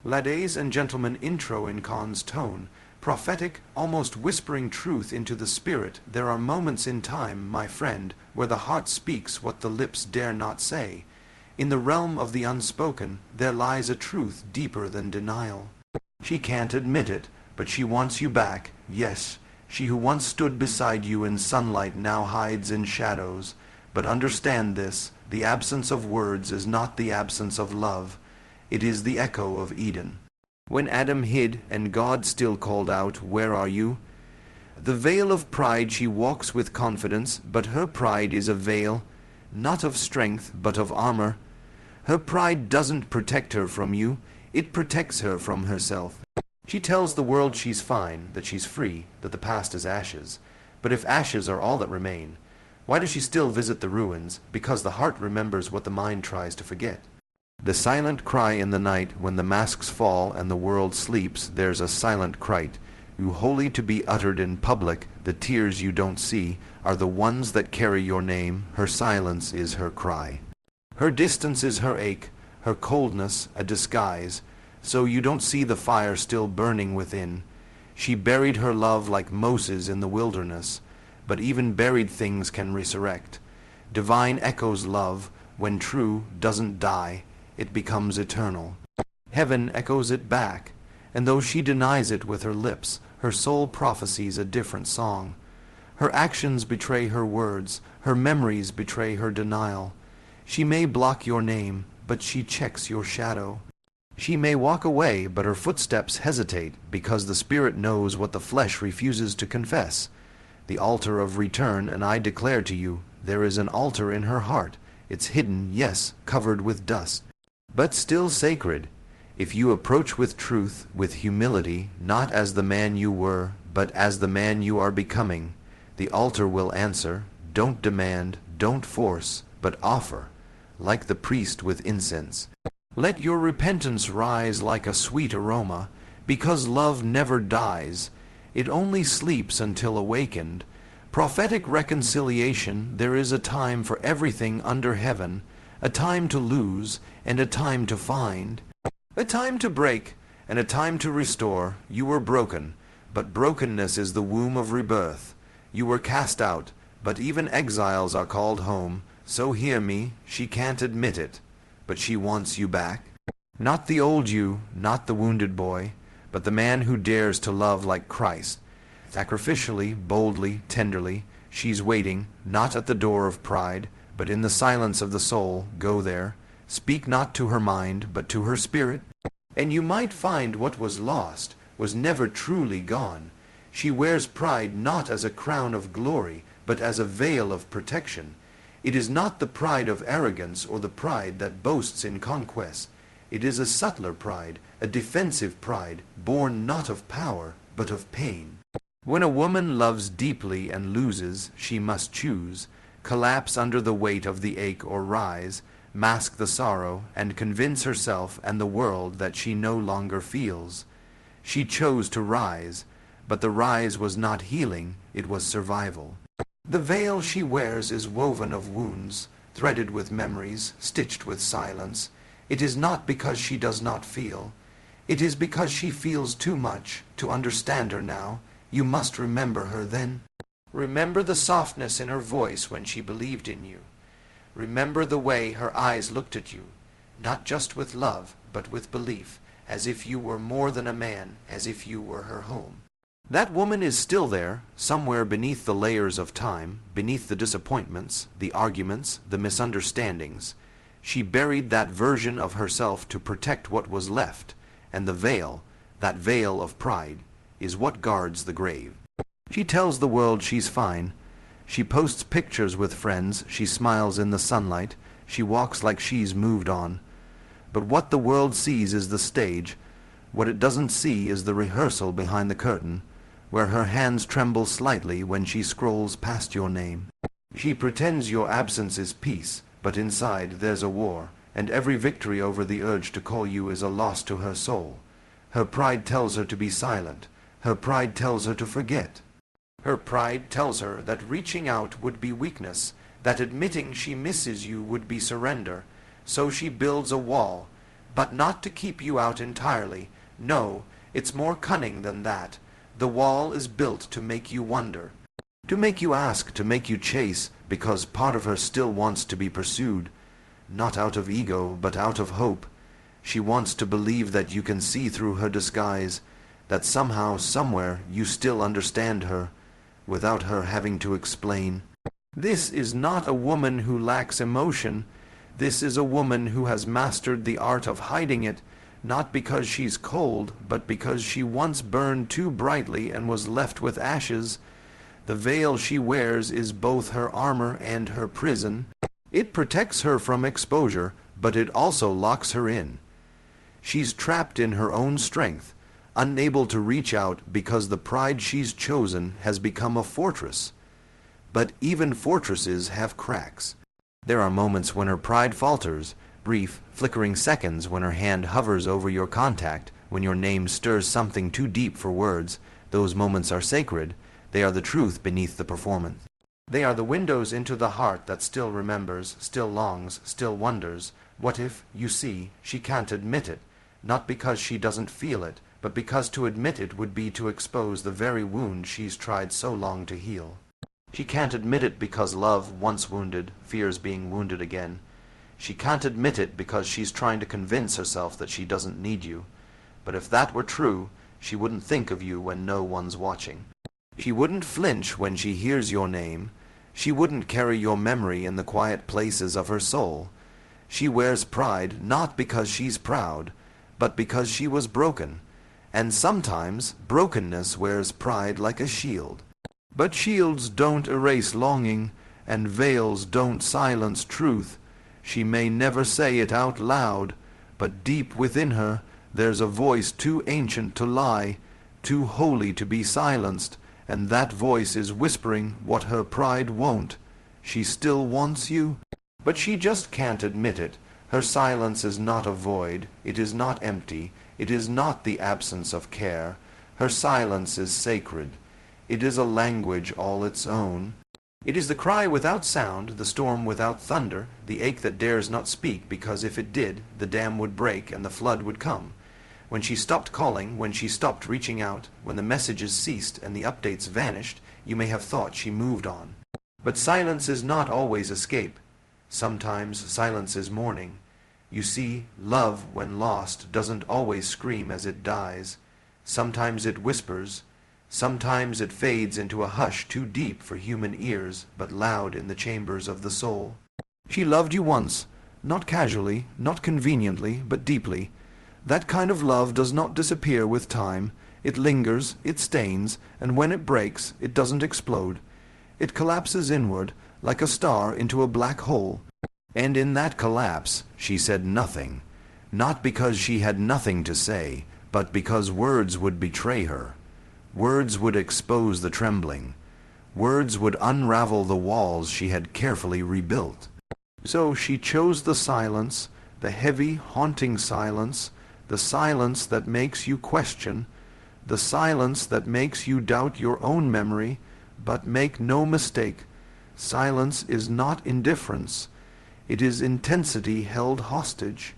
Ladies and gentlemen, intro in Cahn's tone, prophetic, almost whispering truth into the spirit. There are moments in time, my friend, where the heart speaks what the lips dare not say. In the realm of the unspoken, there lies a truth deeper than denial. She can't admit it, but she wants you back, yes. She who once stood beside you in sunlight now hides in shadows. But understand this, the absence of words is not the absence of love. It is the echo of Eden. When Adam hid and God still called out, "Where are you?" The veil of pride she walks with confidence, but her pride is a veil, not of strength, but of armor. Her pride doesn't protect her from you, it protects her from herself. She tells the world she's fine, that she's free, that the past is ashes. But if ashes are all that remain, why does she still visit the ruins? Because the heart remembers what the mind tries to forget. The silent cry in the night, when the masks fall and the world sleeps, there's a silent cry. You holy to be uttered in public, the tears you don't see are the ones that carry your name. Her silence is her cry. Her distance is her ache, her coldness a disguise, so you don't see the fire still burning within. She buried her love like Moses in the wilderness, but even buried things can resurrect. Divine echoes love, when true, doesn't die, it becomes eternal. Heaven echoes it back, and though she denies it with her lips, her soul prophesies a different song. Her actions betray her words, her memories betray her denial. She may block your name, but she checks your shadow. She may walk away, but her footsteps hesitate, because the spirit knows what the flesh refuses to confess. The altar of return, and I declare to you, there is an altar in her heart. It's hidden, yes, covered with dust, but still sacred. If you approach with truth, with humility, not as the man you were, but as the man you are becoming, the altar will answer. Don't demand, don't force, but offer, like the priest with incense. Let your repentance rise like a sweet aroma, because love never dies. It only sleeps until awakened. Prophetic reconciliation, there is a time for everything under heaven, a time to lose and a time to find, a time to break and a time to restore. You were broken, but brokenness is the womb of rebirth. You were cast out, but even exiles are called home. So hear me, she can't admit it, but she wants you back. Not the old you, not the wounded boy, but the man who dares to love like Christ. Sacrificially, boldly, tenderly, she's waiting, not at the door of pride, but in the silence of the soul. Go there. Speak not to her mind, but to her spirit, and you might find what was lost was never truly gone. She wears pride not as a crown of glory, but as a veil of protection. It is not the pride of arrogance or the pride that boasts in conquest. It is a subtler pride, a defensive pride, born not of power, but of pain. When a woman loves deeply and loses, she must choose, collapse under the weight of the ache or rise, mask the sorrow, and convince herself and the world that she no longer feels. She chose to rise, but the rise was not healing, it was survival. The veil she wears is woven of wounds, threaded with memories, stitched with silence. It is not because she does not feel. It is because she feels too much to understand her now. You must remember her then. Remember the softness in her voice when she believed in you. Remember the way her eyes looked at you, not just with love, but with belief, as if you were more than a man, as if you were her home. That woman is still there, somewhere beneath the layers of time, beneath the disappointments, the arguments, the misunderstandings. She buried that version of herself to protect what was left, and the veil, that veil of pride, is what guards the grave. She tells the world she's fine. She posts pictures with friends, she smiles in the sunlight, she walks like she's moved on. But what the world sees is the stage. What it doesn't see is the rehearsal behind the curtain, where her hands tremble slightly when she scrolls past your name. She pretends your absence is peace, but inside there's a war, and every victory over the urge to call you is a loss to her soul. Her pride tells her to be silent. Her pride tells her to forget. Her pride tells her that reaching out would be weakness, that admitting she misses you would be surrender. So she builds a wall, but not to keep you out entirely. No, it's more cunning than that. The wall is built to make you wonder, to make you ask, to make you chase, because part of her still wants to be pursued. Not out of ego, but out of hope. She wants to believe that you can see through her disguise, that somehow, somewhere, you still understand her, without her having to explain. This is not a woman who lacks emotion. This is a woman who has mastered the art of hiding it, not because she's cold, but because she once burned too brightly and was left with ashes. The veil she wears is both her armor and her prison. It protects her from exposure, but it also locks her in. She's trapped in her own strength, unable to reach out because the pride she's chosen has become a fortress. But even fortresses have cracks. There are moments when her pride falters, brief, flickering seconds when her hand hovers over your contact, when your name stirs something too deep for words. Those moments are sacred. They are the truth beneath the performance. They are the windows into the heart that still remembers, still longs, still wonders. What if, you see, she can't admit it? Not because she doesn't feel it, but because to admit it would be to expose the very wound she's tried so long to heal. She can't admit it because love, once wounded, fears being wounded again. She can't admit it because she's trying to convince herself that she doesn't need you. But if that were true, she wouldn't think of you when no one's watching. She wouldn't flinch when she hears your name. She wouldn't carry your memory in the quiet places of her soul. She wears pride not because she's proud, but because she was broken. And sometimes brokenness wears pride like a shield. But shields don't erase longing, and veils don't silence truth. She may never say it out loud, but deep within her there's a voice too ancient to lie, too holy to be silenced, and that voice is whispering what her pride won't. She still wants you, but she just can't admit it. Her silence is not a void, it is not empty, it is not the absence of care. Her silence is sacred. It is a language all its own. It is the cry without sound, the storm without thunder, the ache that dares not speak, because if it did, the dam would break and the flood would come. When she stopped calling, when she stopped reaching out, when the messages ceased and the updates vanished, you may have thought she moved on. But silence is not always escape. Sometimes silence is mourning. You see, love, when lost, doesn't always scream as it dies. Sometimes it whispers. Sometimes it fades into a hush too deep for human ears, but loud in the chambers of the soul. She loved you once, not casually, not conveniently, but deeply. That kind of love does not disappear with time. It lingers, it stains, and when it breaks, it doesn't explode. It collapses inward, like a star into a black hole. And in that collapse, she said nothing. Not because she had nothing to say, but because words would betray her. Words would expose the trembling. Words would unravel the walls she had carefully rebuilt. So she chose the silence, the heavy, haunting silence, the silence that makes you question, the silence that makes you doubt your own memory. But make no mistake, silence is not indifference. It is intensity held hostage.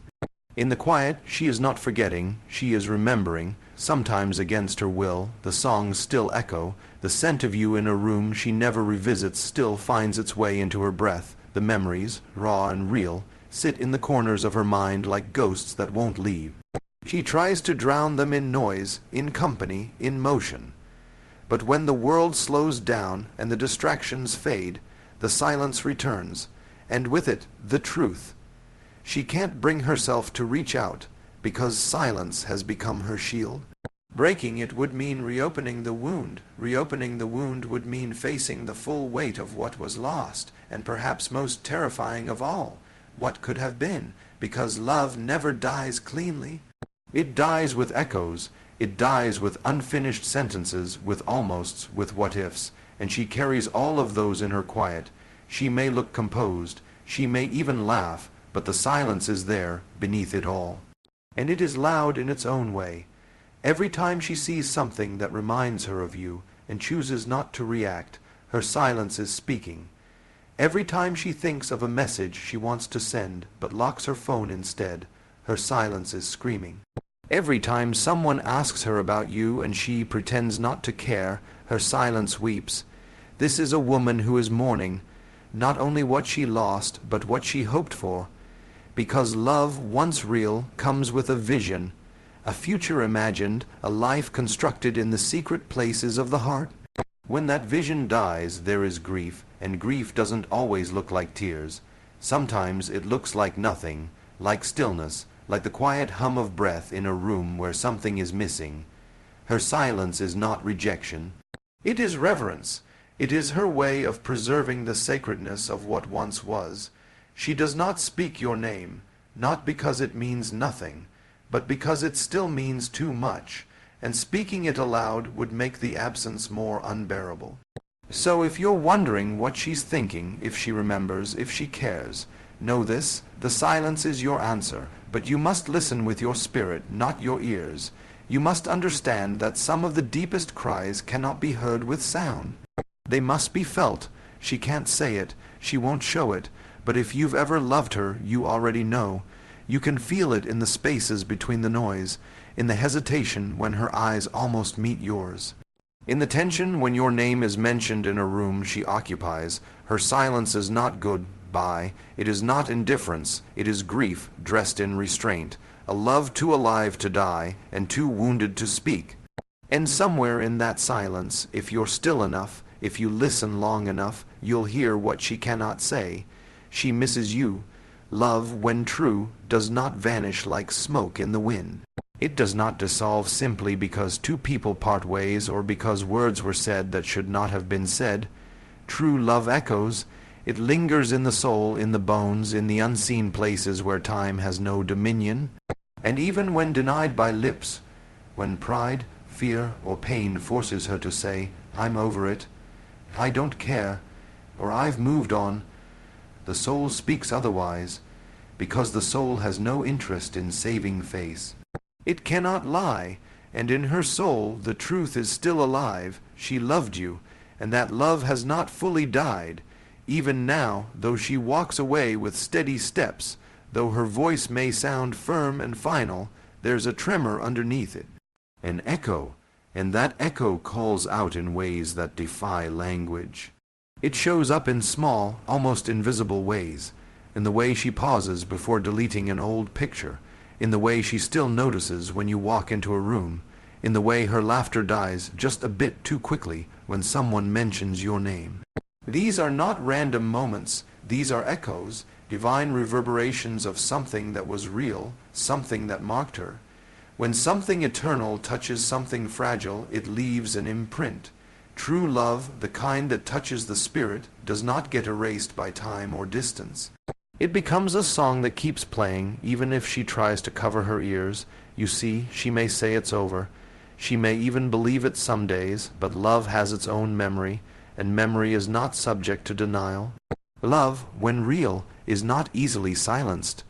In the quiet, she is not forgetting, she is remembering. Sometimes against her will, the songs still echo. The scent of you in a room she never revisits still finds its way into her breath. The memories, raw and real, sit in the corners of her mind like ghosts that won't leave. She tries to drown them in noise, in company, in motion. But when the world slows down and the distractions fade, the silence returns, and with it the truth. She can't bring herself to reach out, because silence has become her shield. Breaking it would mean reopening the wound. Reopening the wound would mean facing the full weight of what was lost, and perhaps most terrifying of all, what could have been, because love never dies cleanly. It dies with echoes. It dies with unfinished sentences, with almosts, with what-ifs, and she carries all of those in her quiet. She may look composed, she may even laugh, but the silence is there, beneath it all. And it is loud in its own way. Every time she sees something that reminds her of you, and chooses not to react, her silence is speaking. Every time she thinks of a message she wants to send, but locks her phone instead, her silence is screaming. Every time someone asks her about you and she pretends not to care, her silence weeps. This is a woman who is mourning, not only what she lost, but what she hoped for. Because love, once real, comes with a vision, a future imagined, a life constructed in the secret places of the heart. When that vision dies, there is grief, and grief doesn't always look like tears. Sometimes it looks like nothing, like stillness, like the quiet hum of breath in a room where something is missing. Her silence is not rejection. It is reverence. It is her way of preserving the sacredness of what once was. She does not speak your name, not because it means nothing, but because it still means too much, and speaking it aloud would make the absence more unbearable. So if you're wondering what she's thinking, if she remembers, if she cares, know this: the silence is your answer, but you must listen with your spirit, not your ears. You must understand that some of the deepest cries cannot be heard with sound. They must be felt. She can't say it, she won't show it, but if you've ever loved her, you already know. You can feel it in the spaces between the noise, in the hesitation when her eyes almost meet yours. In the tension when your name is mentioned in a room she occupies. Her silence is not goodbye, it is not indifference, it is grief dressed in restraint, a love too alive to die and too wounded to speak. And somewhere in that silence, if you're still enough, if you listen long enough, you'll hear what she cannot say. She misses you. Love, when true, does not vanish like smoke in the wind. It does not dissolve simply because two people part ways or because words were said that should not have been said. True love echoes. It lingers in the soul, in the bones, in the unseen places where time has no dominion. And even when denied by lips, when pride, fear, or pain forces her to say, "I'm over it," "I don't care," or "I've moved on," the soul speaks otherwise, because the soul has no interest in saving face. It cannot lie, and in her soul the truth is still alive. She loved you, and that love has not fully died. Even now, though she walks away with steady steps, though her voice may sound firm and final, there's a tremor underneath it, an echo, and that echo calls out in ways that defy language. It shows up in small, almost invisible ways, in the way she pauses before deleting an old picture, in the way she still notices when you walk into a room, in the way her laughter dies just a bit too quickly when someone mentions your name. These are not random moments, these are echoes, divine reverberations of something that was real, something that marked her. When something eternal touches something fragile, it leaves an imprint. True love, the kind that touches the spirit, does not get erased by time or distance. It becomes a song that keeps playing, even if she tries to cover her ears. You see, she may say it's over. She may even believe it some days, but love has its own memory, and memory is not subject to denial. Love, when real, is not easily silenced.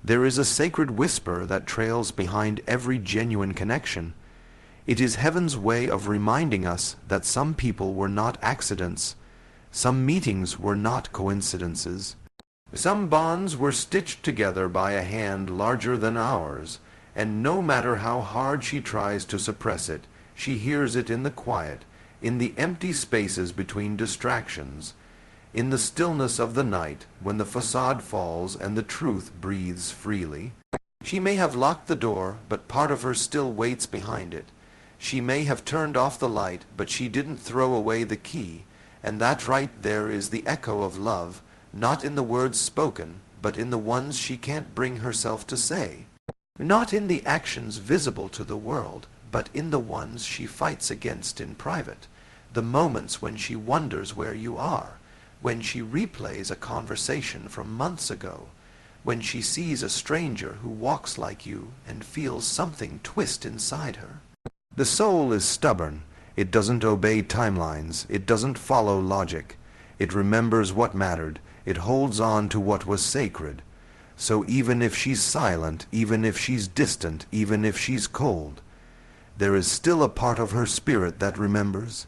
There is a sacred whisper that trails behind every genuine connection. It is heaven's way of reminding us that some people were not accidents. Some meetings were not coincidences. Some bonds were stitched together by a hand larger than ours, and no matter how hard she tries to suppress it, she hears it in the quiet, in the empty spaces between distractions, in the stillness of the night when the facade falls and the truth breathes freely. She may have locked the door, but part of her still waits behind it. She may have turned off the light, but she didn't throw away the key, and that right there is the echo of love, not in the words spoken, but in the ones she can't bring herself to say. Not in the actions visible to the world, but in the ones she fights against in private, the moments when she wonders where you are, when she replays a conversation from months ago, when she sees a stranger who walks like you and feels something twist inside her. The soul is stubborn. It doesn't obey timelines. It doesn't follow logic. It remembers what mattered. It holds on to what was sacred. So even if she's silent, even if she's distant, even if she's cold, there is still a part of her spirit that remembers.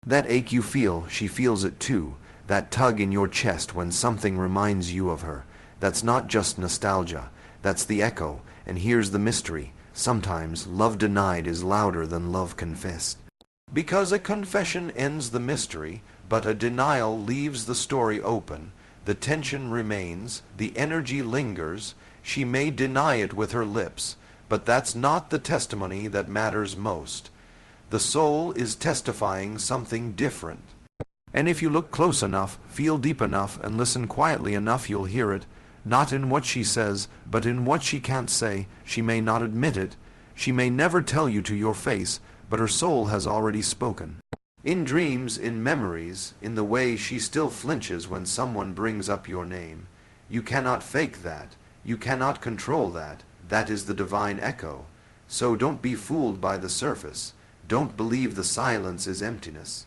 That ache you feel, she feels it too. That tug in your chest when something reminds you of her. That's not just nostalgia. That's the echo, And here's the mystery. Sometimes love denied is louder than love confessed. Because a confession ends the mystery, but a denial leaves the story open. The tension remains, the energy lingers. She may deny it with her lips, but that's not the testimony that matters most. The soul is testifying something different. And if you look close enough, feel deep enough, and listen quietly enough, you'll hear it. Not in what she says, but in what she can't say. She may not admit it. She may never tell you to your face, but her soul has already spoken. In dreams, in memories, in the way she still flinches when someone brings up your name. You cannot fake that. You cannot control that. That is the divine echo. So don't be fooled by the surface. Don't believe the silence is emptiness.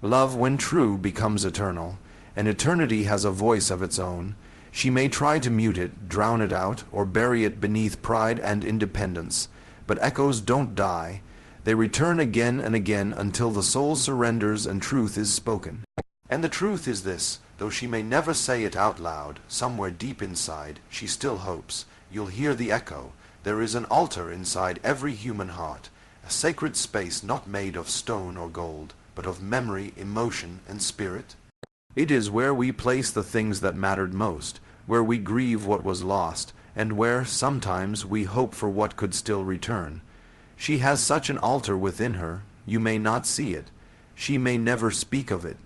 Love, when true, becomes eternal, and eternity has a voice of its own. She may try to mute it, drown it out, or bury it beneath pride and independence. But echoes don't die. They return again and again until the soul surrenders and truth is spoken. And the truth is this, though she may never say it out loud, somewhere deep inside, she still hopes. You'll hear the echo. There is an altar inside every human heart, a sacred space not made of stone or gold, but of memory, emotion, and spirit. It is where we place the things that mattered most, where we grieve what was lost, and where, sometimes, we hope for what could still return. She has such an altar within her. You may not see it. She may never speak of it.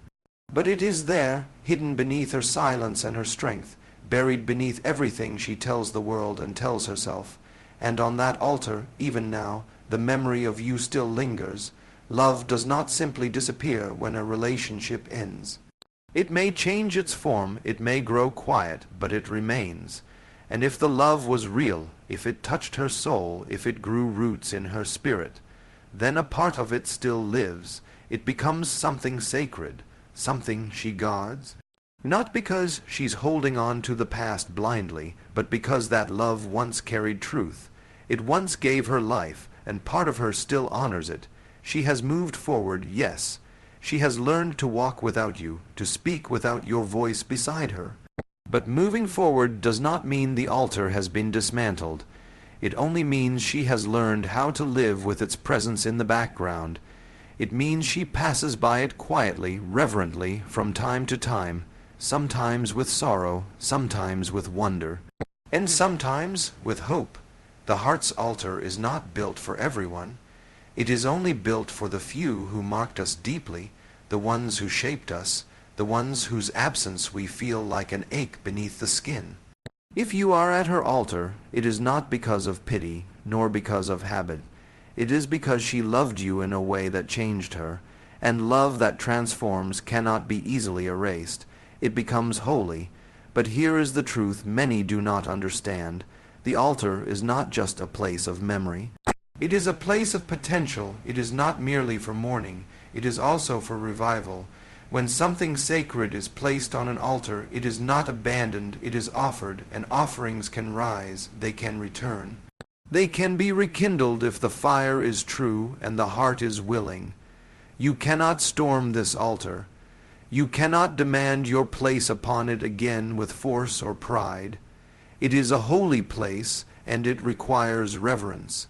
But it is there, hidden beneath her silence and her strength, buried beneath everything she tells the world and tells herself. And on that altar, even now, the memory of you still lingers. Love does not simply disappear when a relationship ends. It may change its form, it may grow quiet, but it remains. And if the love was real, if it touched her soul, if it grew roots in her spirit, then a part of it still lives. It becomes something sacred, something she guards. Not because she's holding on to the past blindly, but because that love once carried truth. It once gave her life, and part of her still honors it. She has moved forward, yes. She has learned to walk without you, to speak without your voice beside her. But moving forward does not mean the altar has been dismantled. It only means she has learned how to live with its presence in the background. It means she passes by it quietly, reverently, from time to time, sometimes with sorrow, sometimes with wonder, and sometimes with hope. The heart's altar is not built for everyone. It is only built for the few who marked us deeply, the ones who shaped us, the ones whose absence we feel like an ache beneath the skin. If you are at her altar, it is not because of pity, nor because of habit. It is because she loved you in a way that changed her, and love that transforms cannot be easily erased. It becomes holy. But here is the truth many do not understand. The altar is not just a place of memory. It is a place of potential. It is not merely for mourning. It is also for revival. When something sacred is placed on an altar, it is not abandoned, it is offered, and offerings can rise, they can return. They can be rekindled if the fire is true and the heart is willing. You cannot storm this altar. You cannot demand your place upon it again with force or pride. It is a holy place, and it requires reverence.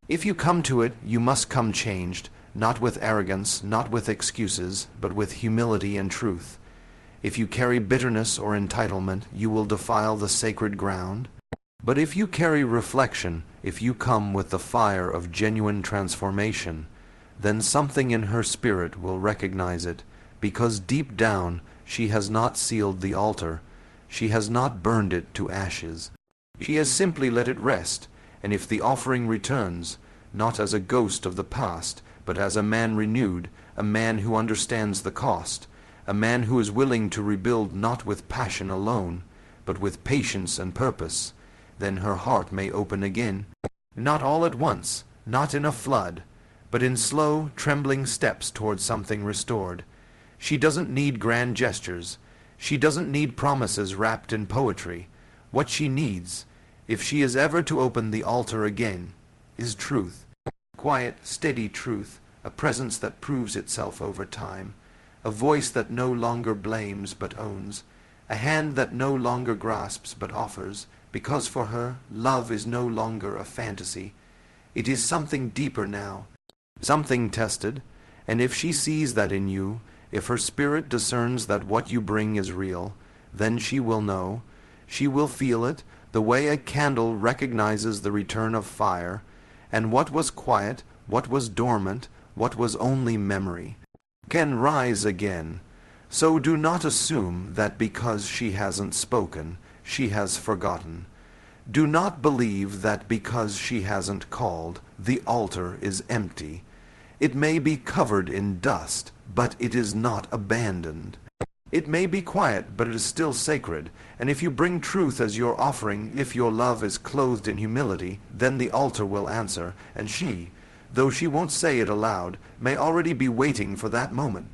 If you come to it, you must come changed, not with arrogance, not with excuses, but with humility and truth. If you carry bitterness or entitlement, you will defile the sacred ground. But if you carry reflection, if you come with the fire of genuine transformation, then something in her spirit will recognize it, because deep down she has not sealed the altar. She has not burned it to ashes. She has simply let it rest, and if the offering returns, not as a ghost of the past, but as a man renewed, a man who understands the cost, a man who is willing to rebuild not with passion alone, but with patience and purpose, then her heart may open again, not all at once, not in a flood, but in slow, trembling steps towards something restored. She doesn't need grand gestures. She doesn't need promises wrapped in poetry. What she needs, if she is ever to open the altar again, is truth. Quiet, steady truth, a presence that proves itself over time, a voice that no longer blames but owns, a hand that no longer grasps but offers, because for her, love is no longer a fantasy. It is something deeper now, something tested, and if she sees that in you, if her spirit discerns that what you bring is real, then she will know, she will feel it, the way a candle recognizes the return of fire, and what was quiet, what was dormant, what was only memory, can rise again. So do not assume that because she hasn't spoken, she has forgotten. Do not believe that because she hasn't called, the altar is empty. It may be covered in dust, but it is not abandoned. It may be quiet, but it is still sacred, and if you bring truth as your offering, if your love is clothed in humility, then the altar will answer, and she, though she won't say it aloud, may already be waiting for that moment.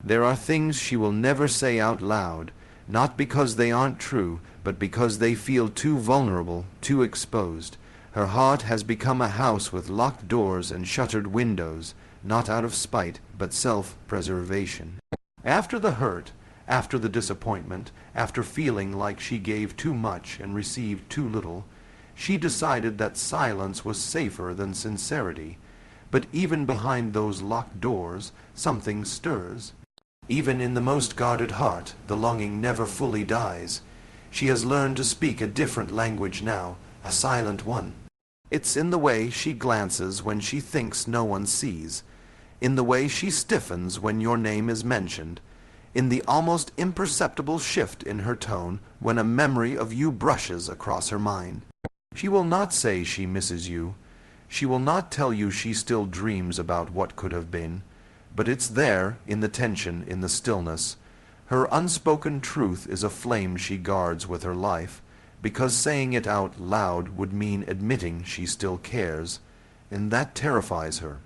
There are things she will never say out loud, not because they aren't true, but because they feel too vulnerable, too exposed. Her heart has become a house with locked doors and shuttered windows, not out of spite, but self-preservation. After the hurt, after the disappointment, after feeling like she gave too much and received too little, she decided that silence was safer than sincerity. But even behind those locked doors, something stirs. Even in the most guarded heart, the longing never fully dies. She has learned to speak a different language now, a silent one. It's in the way she glances when she thinks no one sees, in the way she stiffens when your name is mentioned, in the almost imperceptible shift in her tone when a memory of you brushes across her mind. She will not say she misses you. She will not tell you she still dreams about what could have been, but it's there, in the tension, in the stillness. Her unspoken truth is a flame she guards with her life, because saying it out loud would mean admitting she still cares, and that terrifies her.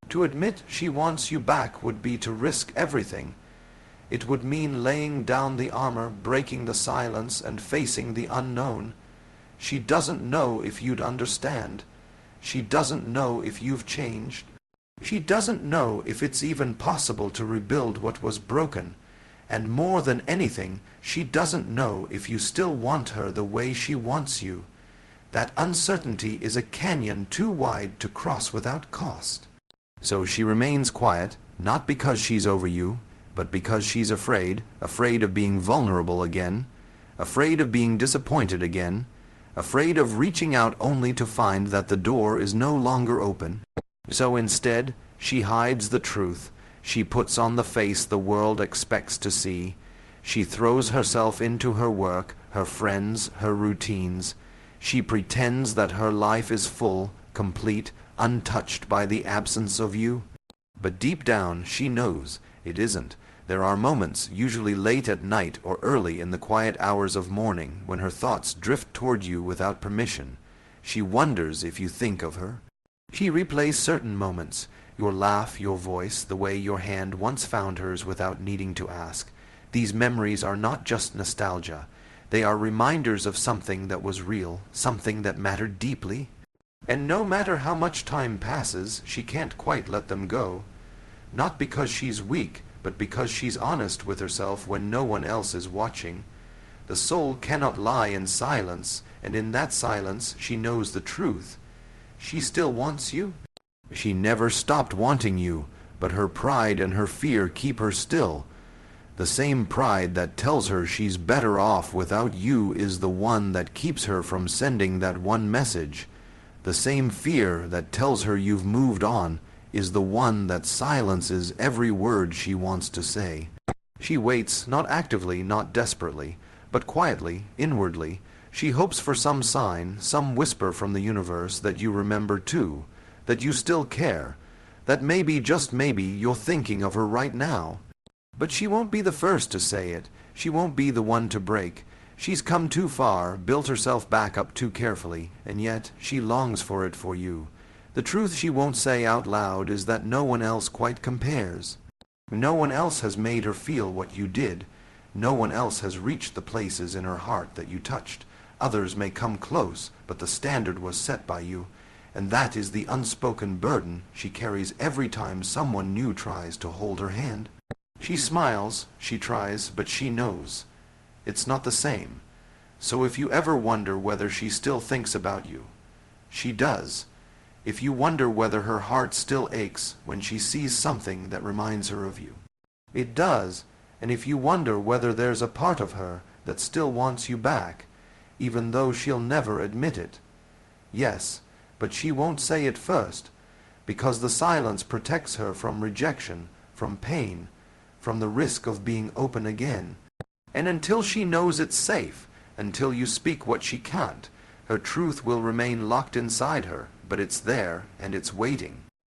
To admit she wants you back would be to risk everything. It would mean laying down the armor, breaking the silence, and facing the unknown. She doesn't know if you'd understand. She doesn't know if you've changed. She doesn't know if it's even possible to rebuild what was broken. And more than anything, she doesn't know if you still want her the way she wants you. That uncertainty is a canyon too wide to cross without cost. So she remains quiet, not because she's over you, but because she's afraid, afraid of being vulnerable again, afraid of being disappointed again, afraid of reaching out only to find that the door is no longer open. So instead, she hides the truth. She puts on the face the world expects to see. She throws herself into her work, her friends, her routines. She pretends that her life is full, complete, untouched by the absence of you. But deep down, she knows it isn't. There are moments, usually late at night or early in the quiet hours of morning, when her thoughts drift toward you without permission. She wonders if you think of her. She replays certain moments, your laugh, your voice, the way your hand once found hers without needing to ask. These memories are not just nostalgia. They are reminders of something that was real, something that mattered deeply. And no matter how much time passes, she can't quite let them go. Not because she's weak, but because she's honest with herself when no one else is watching. The soul cannot lie in silence, and in that silence she knows the truth. She still wants you. She never stopped wanting you, but her pride and her fear keep her still. The same pride that tells her she's better off without you is the one that keeps her from sending that one message. The same fear that tells her you've moved on is the one that silences every word she wants to say. She waits, not actively, not desperately, but quietly, inwardly. She hopes for some sign, some whisper from the universe that you remember too, that you still care, that maybe, just maybe, you're thinking of her right now. But she won't be the first to say it. She won't be the one to break. She's come too far, built herself back up too carefully, and yet she longs for it for you. The truth she won't say out loud is that no one else quite compares. No one else has made her feel what you did. No one else has reached the places in her heart that you touched. Others may come close, but the standard was set by you, and that is the unspoken burden she carries every time someone new tries to hold her hand. She smiles, she tries, but she knows. It's not the same. So if you ever wonder whether she still thinks about you, she does. If you wonder whether her heart still aches when she sees something that reminds her of you, it does. And if you wonder whether there's a part of her that still wants you back, even though she'll never admit it, yes, but she won't say it first, because the silence protects her from rejection, from pain, from the risk of being open again. And until she knows it's safe, until you speak what she can't, her truth will remain locked inside her, but it's there and it's waiting.